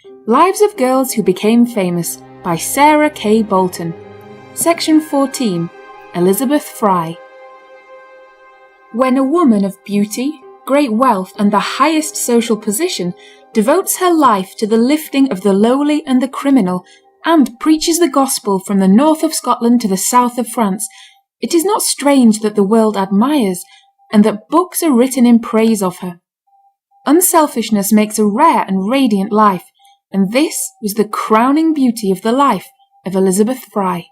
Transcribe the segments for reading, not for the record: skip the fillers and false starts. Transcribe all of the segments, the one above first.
Lives of Girls Who Became Famous by Sarah K. Bolton. Section 14. Elizabeth Fry. When a woman of beauty, great wealth and the highest social position devotes her life to the lifting of the lowly and the criminal, and preaches the gospel from the north of Scotland to the south of France, it is not strange that the world admires, and that books are written in praise of her. Unselfishness makes a rare and radiant life, and this was the crowning beauty of the life of Elizabeth Fry.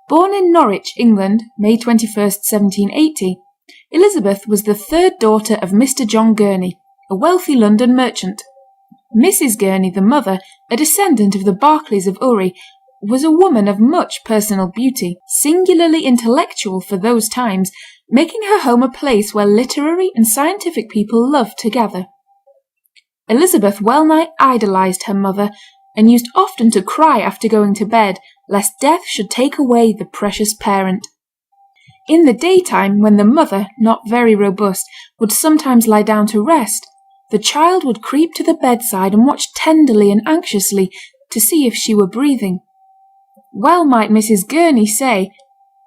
Born in Norwich, England, May 21st, 1780, Elizabeth was the third daughter of Mr. John Gurney, a wealthy London merchant. Mrs. Gurney, the mother, a descendant of the Berkeleys of Ury, was a woman of much personal beauty, singularly intellectual for those times, making her home a place where literary and scientific people loved to gather. Elizabeth well-nigh idolised her mother, and used often to cry after going to bed, lest death should take away the precious parent. In the daytime, when the mother, not very robust, would sometimes lie down to rest, the child would creep to the bedside and watch tenderly and anxiously to see if she were breathing. Well might Mrs. Gurney say,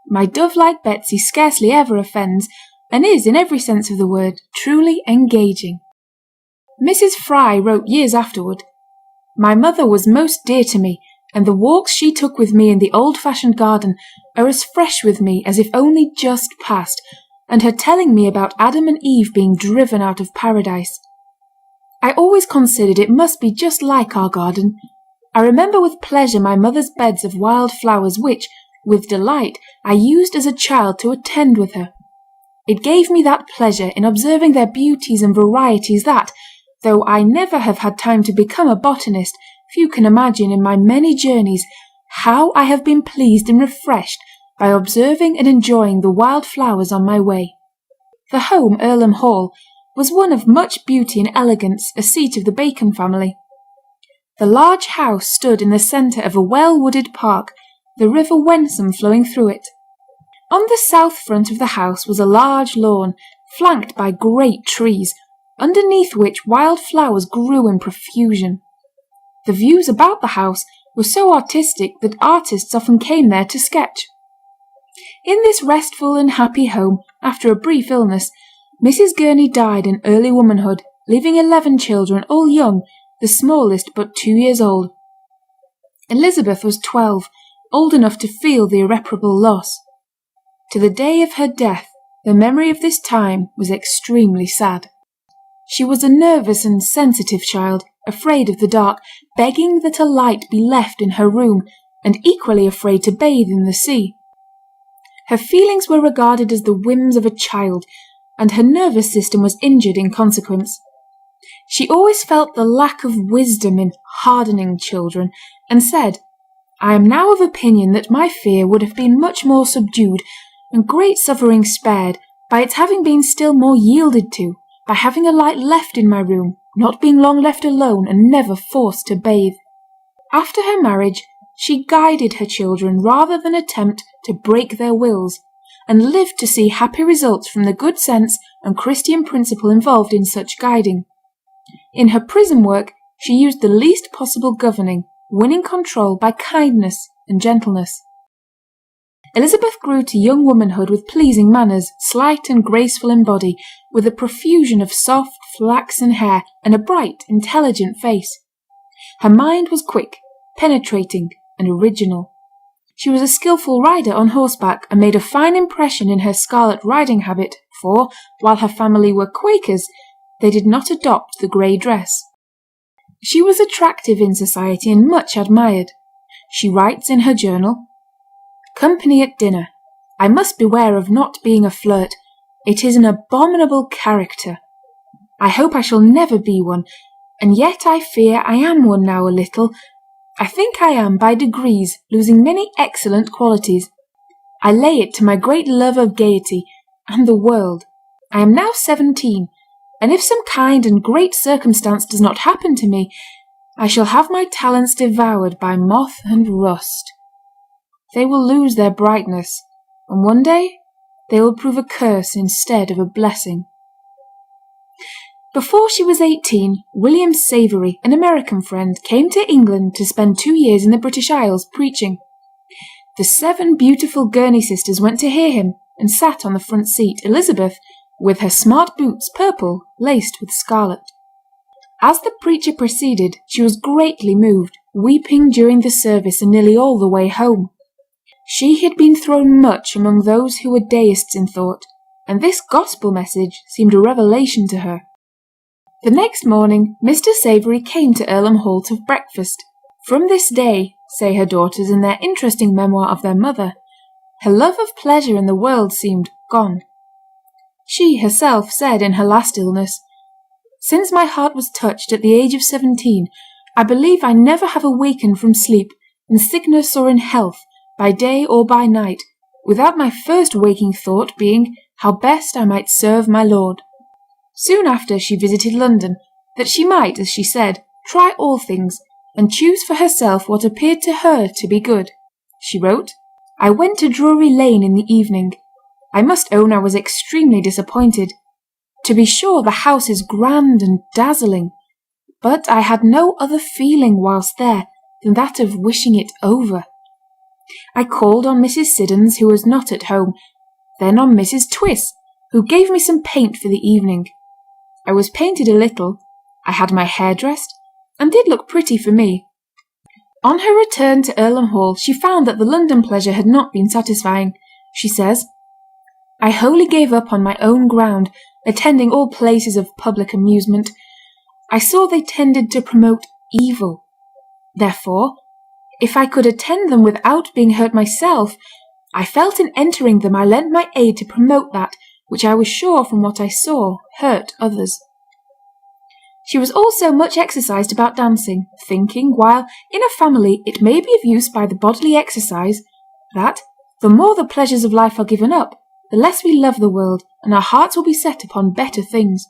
"My dove-like Betsy scarcely ever offends, and is, in every sense of the word, truly engaging." Mrs. Fry wrote years afterward, "My mother was most dear to me, and the walks she took with me in the old-fashioned garden are as fresh with me as if only just past, and her telling me about Adam and Eve being driven out of paradise. I always considered it must be just like our garden. I remember with pleasure my mother's beds of wild flowers which, with delight, I used as a child to attend with her. It gave me that pleasure in observing their beauties and varieties that, though I never have had time to become a botanist, few can imagine in my many journeys how I have been pleased and refreshed by observing and enjoying the wild flowers on my way." The home, Earlham Hall, was one of much beauty and elegance, a seat of the Bacon family. The large house stood in the centre of a well-wooded park, the river Wensum flowing through it. On the south front of the house was a large lawn, flanked by great trees, underneath which wild flowers grew in profusion. The views about the house were so artistic that artists often came there to sketch. In this restful and happy home, after a brief illness, Mrs. Gurney died in early womanhood, leaving 11 children, all young, the smallest but 2 years old. Elizabeth was 12, old enough to feel the irreparable loss. To the day of her death, the memory of this time was extremely sad. She was a nervous and sensitive child, afraid of the dark, begging that a light be left in her room, and equally afraid to bathe in the sea. Her feelings were regarded as the whims of a child, and her nervous system was injured in consequence. She always felt the lack of wisdom in hardening children, and said, "I am now of opinion that my fear would have been much more subdued, and great suffering spared, by its having been still more yielded to, by having a light left in my room, not being long left alone, and never forced to bathe." After her marriage, she guided her children rather than attempt to break their wills, and lived to see happy results from the good sense and Christian principle involved in such guiding. In her prison work, she used the least possible governing, winning control by kindness and gentleness. Elizabeth grew to young womanhood with pleasing manners, slight and graceful in body, with a profusion of soft flaxen hair and a bright, intelligent face. Her mind was quick, penetrating, and original. She was a skilful rider on horseback, and made a fine impression in her scarlet riding habit, for, while her family were Quakers, they did not adopt the grey dress. She was attractive in society and much admired. She writes in her journal, "Company at dinner. I must beware of not being a flirt. It is an abominable character. I hope I shall never be one, and yet I fear I am one now a little. I think I am by degrees losing many excellent qualities. I lay it to my great love of gaiety, and the world. I am now 17, and if some kind and great circumstance does not happen to me, I shall have my talents devoured by moth and rust. They will lose their brightness, and one day they will prove a curse instead of a blessing." Before she was 18, William Savery, an American friend, came to England to spend 2 years in the British Isles preaching. The 7 beautiful Gurney sisters went to hear him and sat on the front seat, Elizabeth, with her smart boots purple, laced with scarlet. As the preacher proceeded, she was greatly moved, weeping during the service and nearly all the way home. She had been thrown much among those who were deists in thought, and this gospel message seemed a revelation to her. The next morning Mr. Savery came to Earlham Hall to breakfast. From this day, say her daughters in their interesting memoir of their mother, her love of pleasure in the world seemed gone. She herself said in her last illness, "Since my heart was touched at the age of 17, I believe I never have awakened from sleep, in sickness or in health, by day or by night, without my first waking thought being how best I might serve my Lord." Soon after she visited London, that she might, as she said, try all things, and choose for herself what appeared to her to be good. She wrote, "I went to Drury Lane in the evening. I must own I was extremely disappointed. To be sure the house is grand and dazzling, but I had no other feeling whilst there than that of wishing it over. I called on Mrs. Siddons, who was not at home, then on Mrs. Twiss, who gave me some paint for the evening. I was painted a little, I had my hair dressed, and did look pretty for me." On her return to Earlham Hall she found that the London pleasure had not been satisfying. She says, "I wholly gave up on my own ground, attending all places of public amusement. I saw they tended to promote evil. Therefore, if I could attend them without being hurt myself, I felt in entering them I lent my aid to promote that which I was sure from what I saw hurt others." She was also much exercised about dancing, thinking, while in a family it may be of use by the bodily exercise, that the more the pleasures of life are given up, the less we love the world, and our hearts will be set upon better things.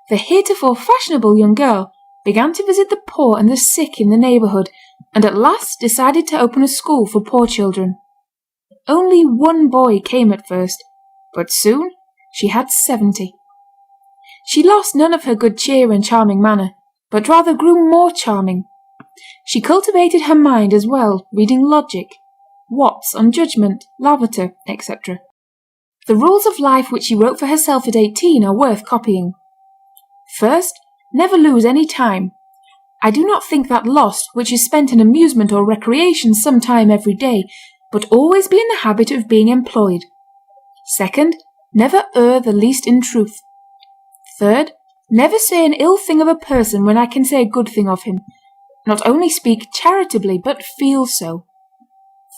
The heretofore fashionable young girl began to visit the poor and the sick in the neighbourhood, and at last decided to open a school for poor children. Only 1 boy came at first, but soon she had 70. She lost none of her good cheer and charming manner, but rather grew more charming. She cultivated her mind as well, reading logic, Watts on judgment, Lavater, etc. The rules of life which she wrote for herself at 18 are worth copying. First, never lose any time. I do not think that lost which is spent in amusement or recreation some time every day, but always be in the habit of being employed. Second, never err the least in truth. Third, never say an ill thing of a person when I can say a good thing of him. Not only speak charitably, but feel so.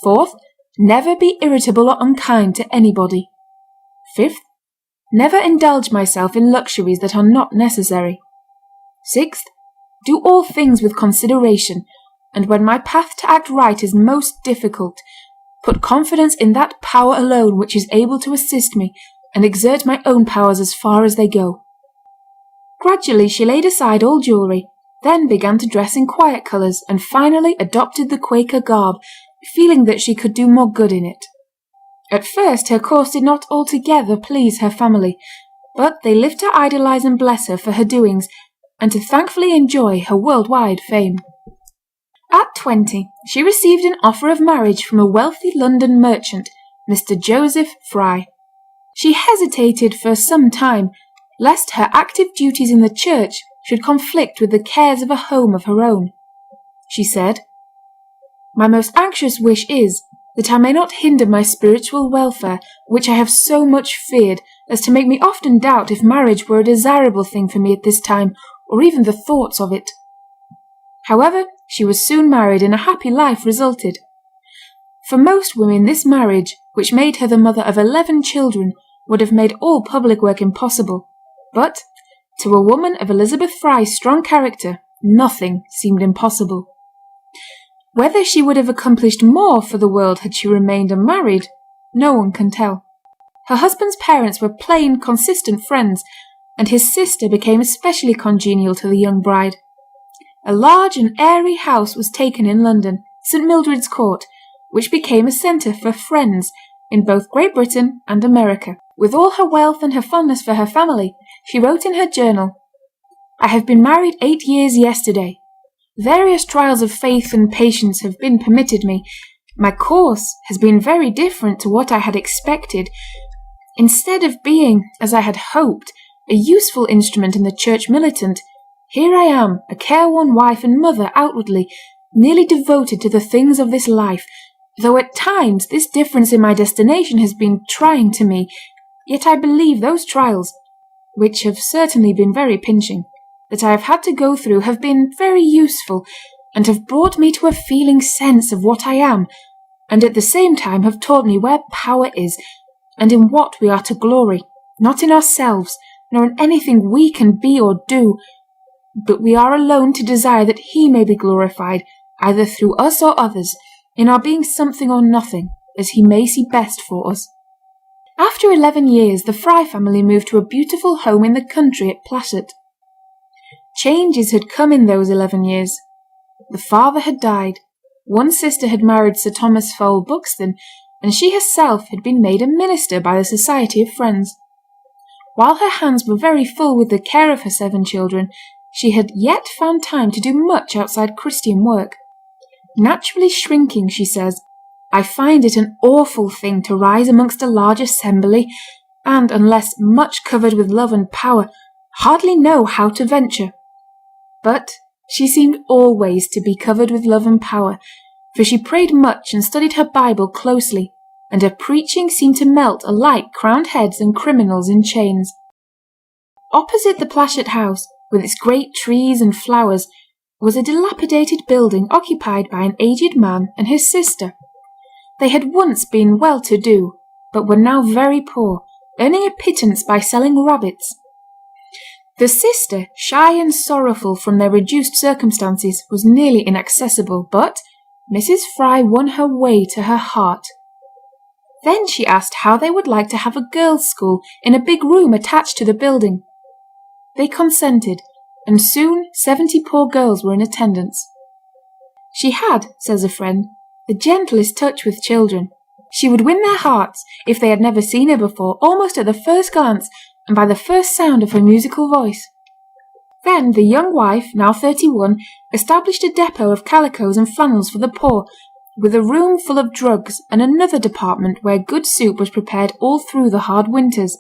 Fourth, never be irritable or unkind to anybody. Fifth, never indulge myself in luxuries that are not necessary. Sixth, do all things with consideration, and when my path to act right is most difficult, put confidence in that power alone which is able to assist me, and exert my own powers as far as they go." Gradually she laid aside all jewellery, then began to dress in quiet colours, and finally adopted the Quaker garb, feeling that she could do more good in it. At first her course did not altogether please her family, but they lived to idolize and bless her for her doings, and to thankfully enjoy her world-wide fame. At 20 she received an offer of marriage from a wealthy London merchant, Mr. Joseph Fry. She hesitated for some time, lest her active duties in the church should conflict with the cares of a home of her own. She said, "My most anxious wish is, that I may not hinder my spiritual welfare, which I have so much feared as to make me often doubt if marriage were a desirable thing for me at this time, or even the thoughts of it." However, she was soon married, and a happy life resulted. For most women this marriage, which made her the mother of 11 children, would have made all public work impossible, but to a woman of Elizabeth Fry's strong character nothing seemed impossible. Whether she would have accomplished more for the world had she remained unmarried, no one can tell. Her husband's parents were plain, consistent friends, and his sister became especially congenial to the young bride. A large and airy house was taken in London, St. Mildred's Court, which became a centre for Friends in both Great Britain and America. With all her wealth and her fondness for her family, she wrote in her journal, "I have been married 8 years yesterday. Various trials of faith and patience have been permitted me. My course has been very different to what I had expected. Instead of being, as I had hoped, a useful instrument in the church militant, here I am, a careworn wife and mother outwardly, nearly devoted to the things of this life, though at times this difference in my destination has been trying to me, yet I believe those trials, which have certainly been very pinching, that I have had to go through have been very useful, and have brought me to a feeling sense of what I am, and at the same time have taught me where power is, and in what we are to glory, not in ourselves, nor in anything we can be or do, but we are alone to desire that He may be glorified, either through us or others, in our being something or nothing, as He may see best for us." After 11 years, the Fry family moved to a beautiful home in the country at Plashet. Changes had come in those 11 years. The father had died, one sister had married Sir Thomas Fowell Buxton, and she herself had been made a minister by the Society of Friends. While her hands were very full with the care of her 7 children, she had yet found time to do much outside Christian work. Naturally shrinking, she says, "I find it an awful thing to rise amongst a large assembly, and, unless much covered with love and power, hardly know how to venture." But she seemed always to be covered with love and power, for she prayed much and studied her Bible closely, and her preaching seemed to melt alike crowned heads and criminals in chains. Opposite the Plashet house, with its great trees and flowers, was a dilapidated building occupied by an aged man and his sister. They had once been well-to-do, but were now very poor, earning a pittance by selling rabbits. The sister, shy and sorrowful from their reduced circumstances, was nearly inaccessible, but Mrs. Fry won her way to her heart. Then she asked how they would like to have a girls' school in a big room attached to the building. They consented, and soon 70 poor girls were in attendance. She had, says a friend, the gentlest touch with children. She would win their hearts, if they had never seen her before, almost at the first glance, and by the first sound of her musical voice. Then the young wife, now 31, established a depot of calicoes and flannels for the poor, with a room full of drugs and another department where good soup was prepared all through the hard winters.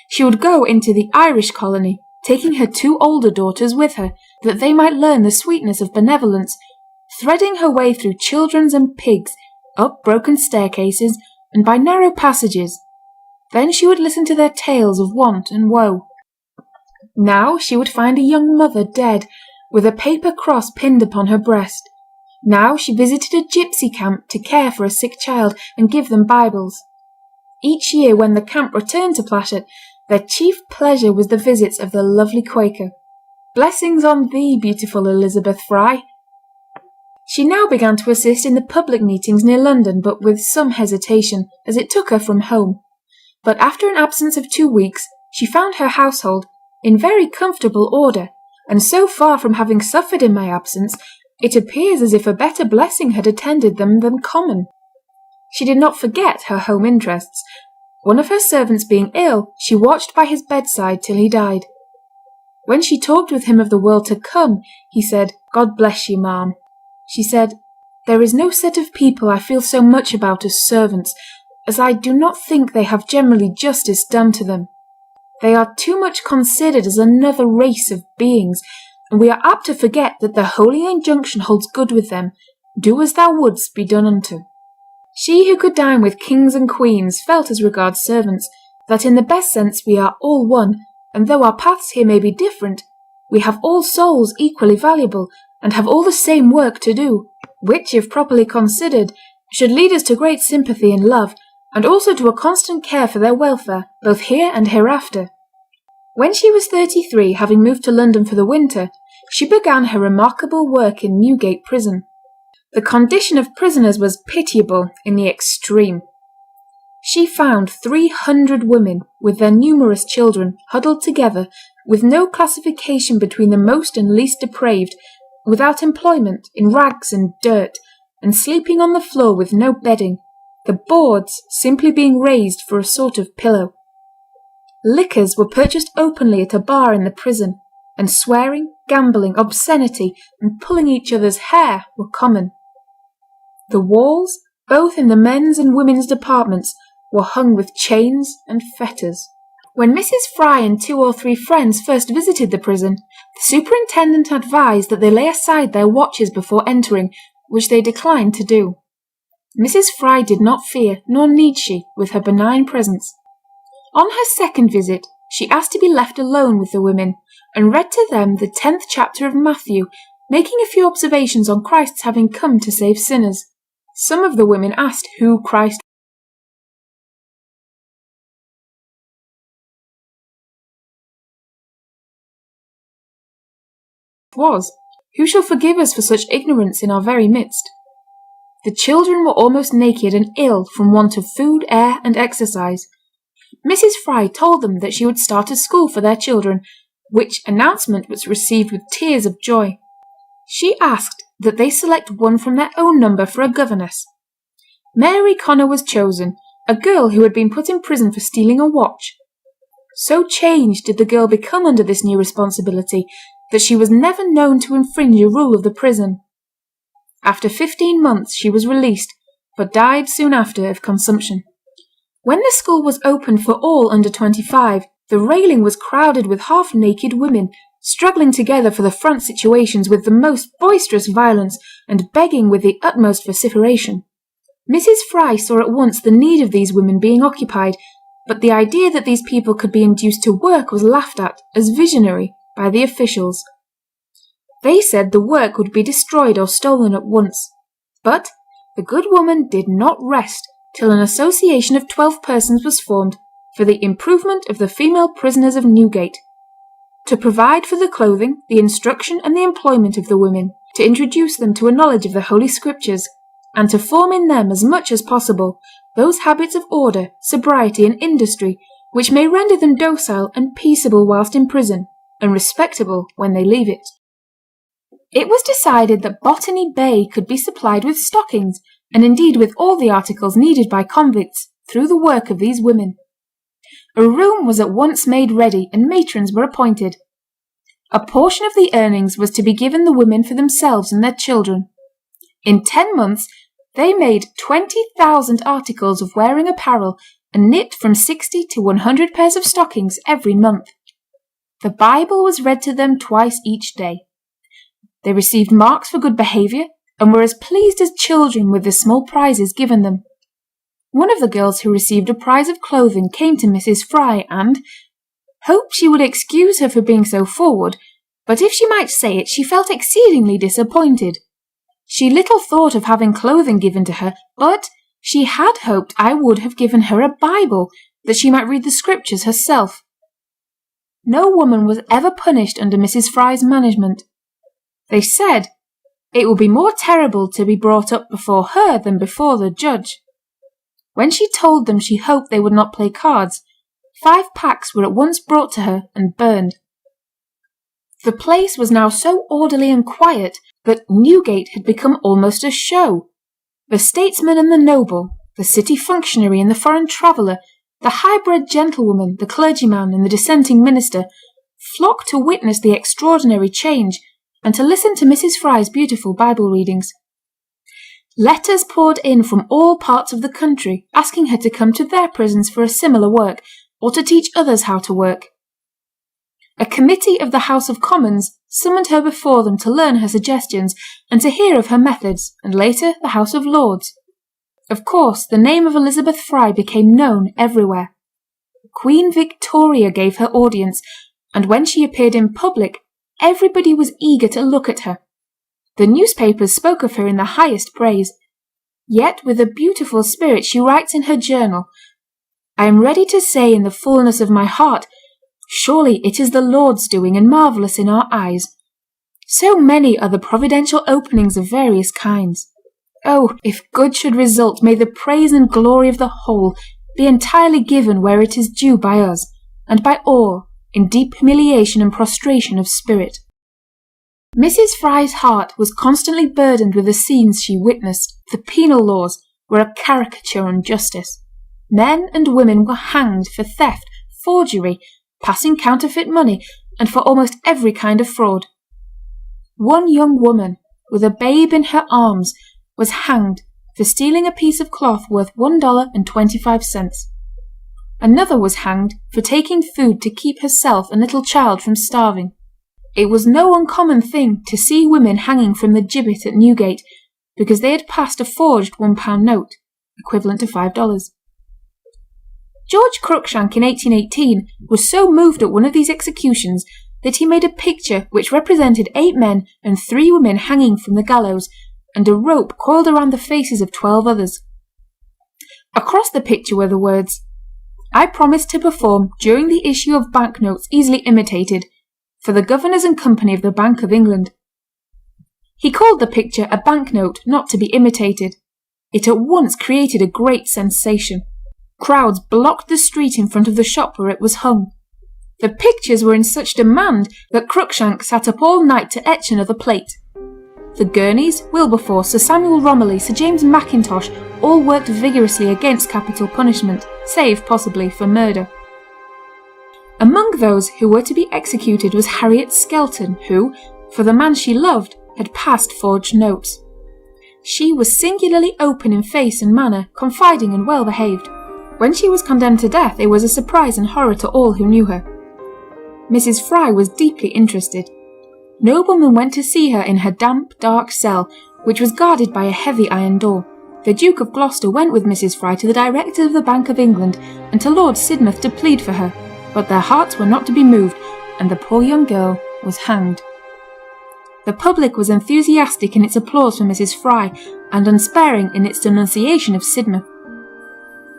She would go into the Irish colony, taking her 2 older daughters with her, that they might learn the sweetness of benevolence, threading her way through children's and pigs, up broken staircases, and by narrow passages. Then she would listen to their tales of want and woe. Now she would find a young mother dead, with a paper cross pinned upon her breast. Now she visited a gypsy camp to care for a sick child and give them Bibles. Each year when the camp returned to Plashet, their chief pleasure was the visits of the lovely Quaker. Blessings on thee, beautiful Elizabeth Fry! She now began to assist in the public meetings near London, but with some hesitation, as it took her from home. But after an absence of 2 weeks, she found her household in very comfortable order, and so far from having suffered in my absence, it appears as if a better blessing had attended them than common. She did not forget her home interests. One of her servants being ill, she watched by his bedside till he died. When she talked with him of the world to come, he said, "God bless you, ma'am." She said, "There is no set of people I feel so much about as servants, as I do not think they have generally justice done to them. They are too much considered as another race of beings, and we are apt to forget that the holy injunction holds good with them, 'Do as thou wouldst be done unto.'" She who could dine with kings and queens felt as regards servants, that in the best sense we are all one, and though our paths here may be different, we have all souls equally valuable, and have all the same work to do, which, if properly considered, should lead us to great sympathy and love, and also to a constant care for their welfare, both here and hereafter. When she was 33, having moved to London for the winter, she began her remarkable work in Newgate prison. The condition of prisoners was pitiable in the extreme. She found 300 women, with their numerous children, huddled together, with no classification between the most and least depraved, without employment, in rags and dirt, and sleeping on the floor with no bedding, the boards simply being raised for a sort of pillow. liquors were purchased openly at a bar in the prison, and swearing, gambling, obscenity, and pulling each other's hair were common. The walls, both in the men's and women's departments, were hung with chains and fetters. When Mrs. Fry and 2 or 3 friends first visited the prison, the superintendent advised that they lay aside their watches before entering, which they declined to do. Mrs. Fry did not fear, nor need she, with her benign presence. On her second visit, she asked to be left alone with the women, and read to them the 10th chapter of Matthew, making a few observations on Christ's having come to save sinners. Some of the women asked who Christ was. Who shall forgive us for such ignorance in our very midst? The children were almost naked and ill from want of food, air, and exercise. Mrs. Fry told them that she would start a school for their children, which announcement was received with tears of joy. She asked that they select one from their own number for a governess. Mary Connor was chosen, a girl who had been put in prison for stealing a watch. So changed did the girl become under this new responsibility that she was never known to infringe a rule of the prison. After 15 months she was released, but died soon after of consumption. When the school was opened for all under 25, the railing was crowded with half-naked women, struggling together for the front situations with the most boisterous violence and begging with the utmost vociferation. Mrs. Fry saw at once the need of these women being occupied, but the idea that these people could be induced to work was laughed at as visionary by the officials. They said the work would be destroyed or stolen at once. But the good woman did not rest till an association of 12 persons was formed for the improvement of the female prisoners of Newgate, to provide for the clothing, the instruction, and the employment of the women, to introduce them to a knowledge of the Holy Scriptures, and to form in them as much as possible those habits of order, sobriety, and industry which may render them docile and peaceable whilst in prison, and respectable when they leave it. It was decided that Botany Bay could be supplied with stockings, and indeed with all the articles needed by convicts, through the work of these women. A room was at once made ready, and matrons were appointed. A portion of the earnings was to be given the women for themselves and their children. In 10 months they made 20,000 articles of wearing apparel, and knit from 60 to 100 pairs of stockings every month. The Bible was read to them twice each day. They received marks for good behaviour, and were as pleased as children with the small prizes given them. One of the girls who received a prize of clothing came to Mrs. Fry and hoped she would excuse her for being so forward, but if she might say it, she felt exceedingly disappointed. She little thought of having clothing given to her, but she had hoped I would have given her a Bible, that she might read the Scriptures herself. No woman was ever punished under Mrs. Fry's management. They said it would be more terrible to be brought up before her than before the judge. When she told them she hoped they would not play cards, 5 packs were at once brought to her and burned. The place was now so orderly and quiet that Newgate had become almost a show. The statesman and the noble, the city functionary and the foreign traveller, the high-bred gentlewoman, the clergyman and the dissenting minister, flocked to witness the extraordinary change, and to listen to Mrs. Fry's beautiful Bible readings. Letters poured in from all parts of the country, asking her to come to their prisons for a similar work, or to teach others how to work. A committee of the House of Commons summoned her before them to learn her suggestions, and to hear of her methods, and later the House of Lords. Of course, the name of Elizabeth Fry became known everywhere. Queen Victoria gave her audience, and when she appeared in public, everybody was eager to look at her. The newspapers spoke of her in the highest praise. Yet with a beautiful spirit she writes in her journal, "I am ready to say in the fullness of my heart, surely it is the Lord's doing and marvellous in our eyes. So many are the providential openings of various kinds. Oh, if good should result, may the praise and glory of the whole be entirely given where it is due by us, and by all, in deep humiliation and prostration of spirit." Mrs. Fry's heart was constantly burdened with the scenes she witnessed. The penal laws were a caricature on justice. Men and women were hanged for theft, forgery, passing counterfeit money, and for almost every kind of fraud. One young woman, with a babe in her arms, was hanged for stealing a piece of cloth worth $1.25. Another was hanged for taking food to keep herself and little child from starving. It was no uncommon thing to see women hanging from the gibbet at Newgate because they had passed a forged £1 note, equivalent to $5. George Cruikshank in 1818 was so moved at one of these executions that he made a picture which represented 8 men and 3 women hanging from the gallows, and a rope coiled around the faces of 12 others. Across the picture were the words, "I promise to perform during the issue of banknotes easily imitated, for the Governors and Company of the Bank of England." He called the picture a banknote not to be imitated. It at once created a great sensation. Crowds blocked the street in front of the shop where it was hung. The pictures were in such demand that Cruikshank sat up all night to etch another plate. The Gurneys, Wilberforce, Sir Samuel Romilly, Sir James Mackintosh all worked vigorously against capital punishment, save possibly for murder. Among those who were to be executed was Harriet Skelton, who, for the man she loved, had passed forged notes. She was singularly open in face and manner, confiding and well behaved. When she was condemned to death, it was a surprise and horror to all who knew her. Mrs. Fry was deeply interested. Noblemen went to see her in her damp, dark cell, which was guarded by a heavy iron door. The Duke of Gloucester went with Mrs. Fry to the Director of the Bank of England and to Lord Sidmouth to plead for her, but their hearts were not to be moved, and the poor young girl was hanged. The public was enthusiastic in its applause for Mrs. Fry, and unsparing in its denunciation of Sidmouth.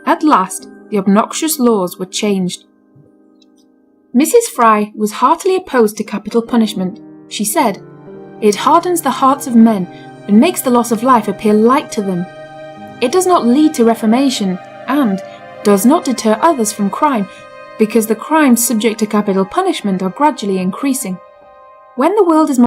At last, the obnoxious laws were changed. Mrs. Fry was heartily opposed to capital punishment. She said, "It hardens the hearts of men, and makes the loss of life appear light to them. It does not lead to reformation, and does not deter others from crime, because the crimes subject to capital punishment are gradually increasing. When the world is